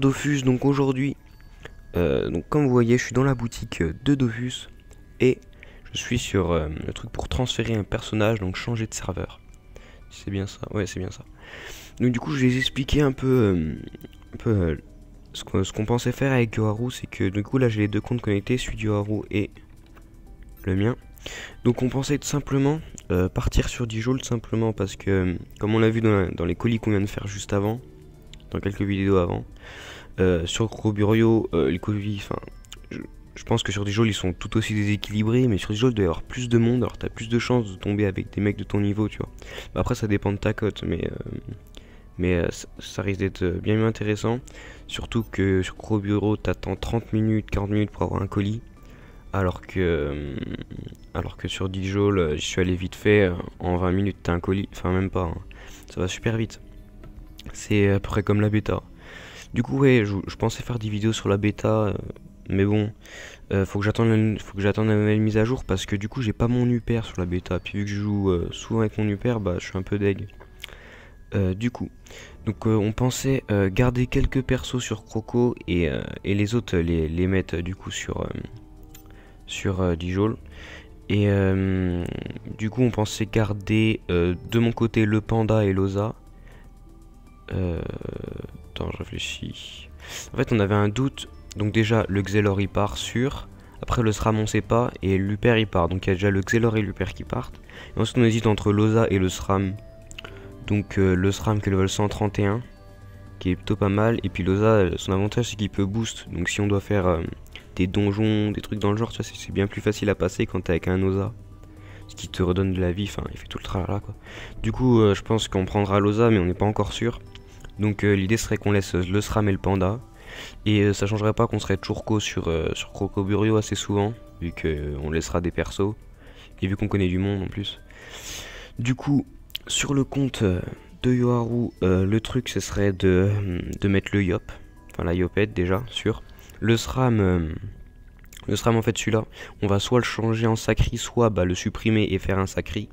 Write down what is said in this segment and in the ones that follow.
Dofus, donc aujourd'hui, comme vous voyez, je suis dans la boutique de Dofus et je suis sur le truc pour transférer un personnage, donc changer de serveur. C'est bien ça, ouais, c'est bien ça. Donc du coup, je vais vous expliquer un peu ce qu'on pensait faire avec Yoharu, c'est que du coup là j'ai les deux comptes connectés, celui de Yoharu et le mien. Donc on pensait tout simplement partir sur Dijol, tout simplement parce que comme on l'a vu dans les colis qu'on vient de faire juste avant, dans quelques vidéos avant. Sur Croburio, les colis, enfin, je pense que sur Dijol ils sont tout aussi déséquilibrés, mais sur Dijol il doit y avoir plus de monde, alors t'as plus de chances de tomber avec des mecs de ton niveau, tu vois. Bah, après ça dépend de ta cote, mais ça risque d'être bien mieux intéressant. Surtout que sur Croburio t'attends 30 minutes, 40 minutes pour avoir un colis, alors que sur Dijol j'y suis allé vite fait, en 20 minutes t'as un colis, enfin même pas, hein. Ça va super vite. C'est à peu près comme la bêta. Du coup, ouais, je pensais faire des vidéos sur la bêta, mais bon, faut que j'attende la nouvelle mise à jour parce que du coup, j'ai pas mon UPR sur la bêta. Puis vu que je joue souvent avec mon UPR, bah, je suis un peu deg. Du coup, donc on pensait garder quelques persos sur Croco et les autres les mettre du coup sur Dijol. Et du coup, on pensait garder de mon côté le panda et l'osa. Attends, je réfléchis. En fait, on avait un doute. Donc déjà, le Xelor il part sûr. Après, le SRAM on sait pas. Et l'Uper il part. Donc il y a déjà le Xelor et l'Uper qui partent. Et ensuite, on hésite entre l'Osa et le SRAM. Donc le SRAM qui est level 131, qui est plutôt pas mal. Et puis l'Osa, son avantage c'est qu'il peut boost. Donc si on doit faire des donjons, des trucs dans le genre, tu vois, c'est bien plus facile à passer quand t'es avec un Osa. Ce qui te redonne de la vie. Enfin, il fait tout le tralala quoi. Du coup, je pense qu'on prendra l'Osa, mais on n'est pas encore sûr. Donc l'idée serait qu'on laisse le SRAM et le panda. Et ça changerait pas qu'on serait toujours sur Crocoburio assez souvent, vu qu'on laissera des persos. Et vu qu'on connaît du monde en plus. Du coup, sur le compte de Yoharu, le truc ce serait de mettre le Yop. Enfin la Yopette déjà, sûr. Le SRAM en fait celui-là, on va soit le changer en Sacri, soit le supprimer et faire un Sacri.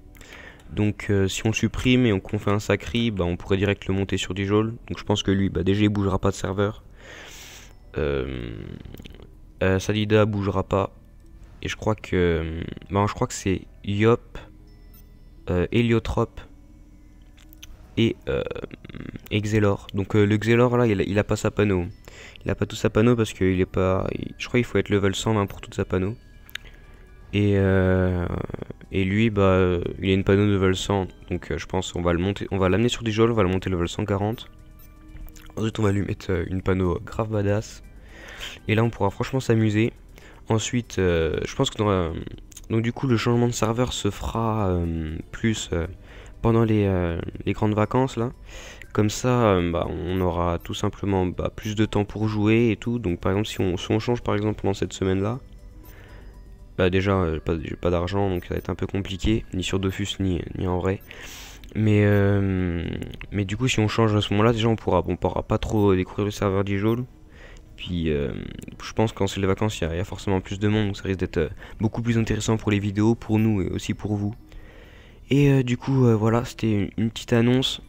Donc si on le supprime et qu'on fait un Sacri, bah, on pourrait direct le monter sur Dijol. Donc je pense que lui, déjà il bougera pas de serveur. Salida bougera pas. Et je crois que c'est Yop, Héliotrope et Xelor. Donc le Xelor là, il a pas sa panneau. Il a pas tout sa panneau parce qu'il est pas. Je crois qu'il faut être level 120 pour toute sa panneau. Et lui, il a une panneau de level 100, donc je pense qu'on va le monter, on va l'amener sur Dijol, on va le monter level 140. Ensuite, on va lui mettre une panneau grave badass. Et là, on pourra franchement s'amuser. Ensuite, je pense que donc du coup, le changement de serveur se fera plus pendant les grandes vacances là. Comme ça, on aura tout simplement plus de temps pour jouer et tout. Donc par exemple, si on change par exemple pendant cette semaine là. Déjà, j'ai pas d'argent, donc ça va être un peu compliqué, ni sur Dofus, ni en vrai. Mais du coup, si on change à ce moment-là, déjà on pourra pas trop découvrir le serveur Dijol. Puis je pense que quand c'est les vacances, il y a forcément plus de monde, donc ça risque d'être beaucoup plus intéressant pour les vidéos, pour nous et aussi pour vous. Et du coup, voilà, c'était une petite annonce.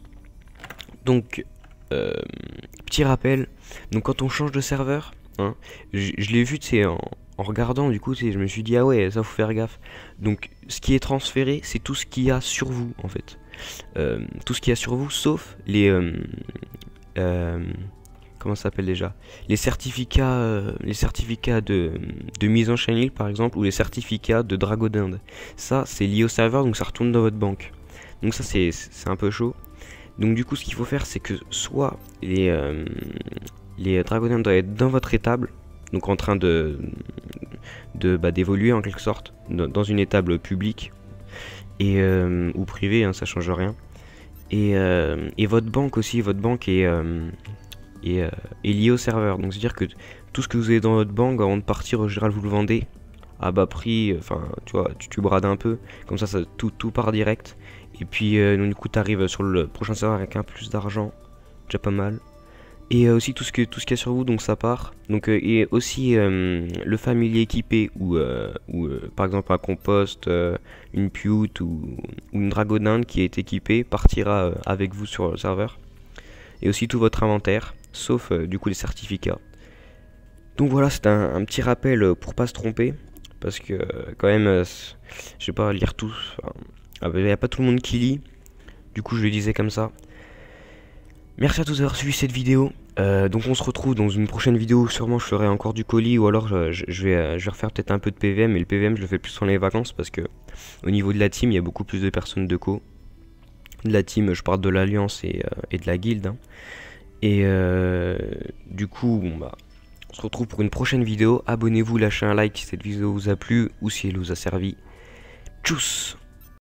Donc, petit rappel, donc quand on change de serveur, hein, je l'ai vu, tu sais, en regardant, du coup, je me suis dit, ah ouais, ça faut faire gaffe. Donc, ce qui est transféré, c'est tout ce qu'il y a sur vous, en fait. Tout ce qu'il y a sur vous, sauf les... comment ça s'appelle déjà? Les certificats de mise en chenille, par exemple, ou les certificats de Dragodinde. Ça, c'est lié au serveur, donc ça retourne dans votre banque. Donc ça, c'est un peu chaud. Donc du coup, ce qu'il faut faire, c'est que soit les Dragodindes doivent être dans votre étable, donc en train d'évoluer en quelque sorte dans une étable publique et ou privée, hein, ça change rien. Et votre banque aussi, votre banque est liée au serveur. Donc c'est à dire que tout ce que vous avez dans votre banque, avant de partir, en général vous le vendez à bas prix. Enfin, tu vois, tu brades un peu, comme ça tout part direct. Et puis donc, du coup tu arrives sur le prochain serveur avec un plus d'argent, déjà pas mal. Et aussi tout ce qu'il y a sur vous, donc ça part. Donc et aussi le familier équipé ou par exemple un compost, une pioute ou une dragodinde qui est équipée partira avec vous sur le serveur. Et aussi tout votre inventaire. sauf du coup les certificats. Donc voilà, c'est un petit rappel pour pas se tromper, parce que quand même, je vais pas lire tout, il n'y a pas tout le monde qui lit, du coup je le disais comme ça. Merci à tous d'avoir suivi cette vidéo. Donc on se retrouve dans une prochaine vidéo. Sûrement je ferai encore du colis, ou alors je vais refaire peut-être un peu de PVM. Mais le PVM je le fais plus sur les vacances, parce que au niveau de la team il y a beaucoup plus de personnes de co. De la team, je parle de l'alliance et de la guilde, hein. Et du coup bon bah on se retrouve pour une prochaine vidéo. Abonnez-vous, lâchez un like si cette vidéo vous a plu ou si elle vous a servi. Tchuss.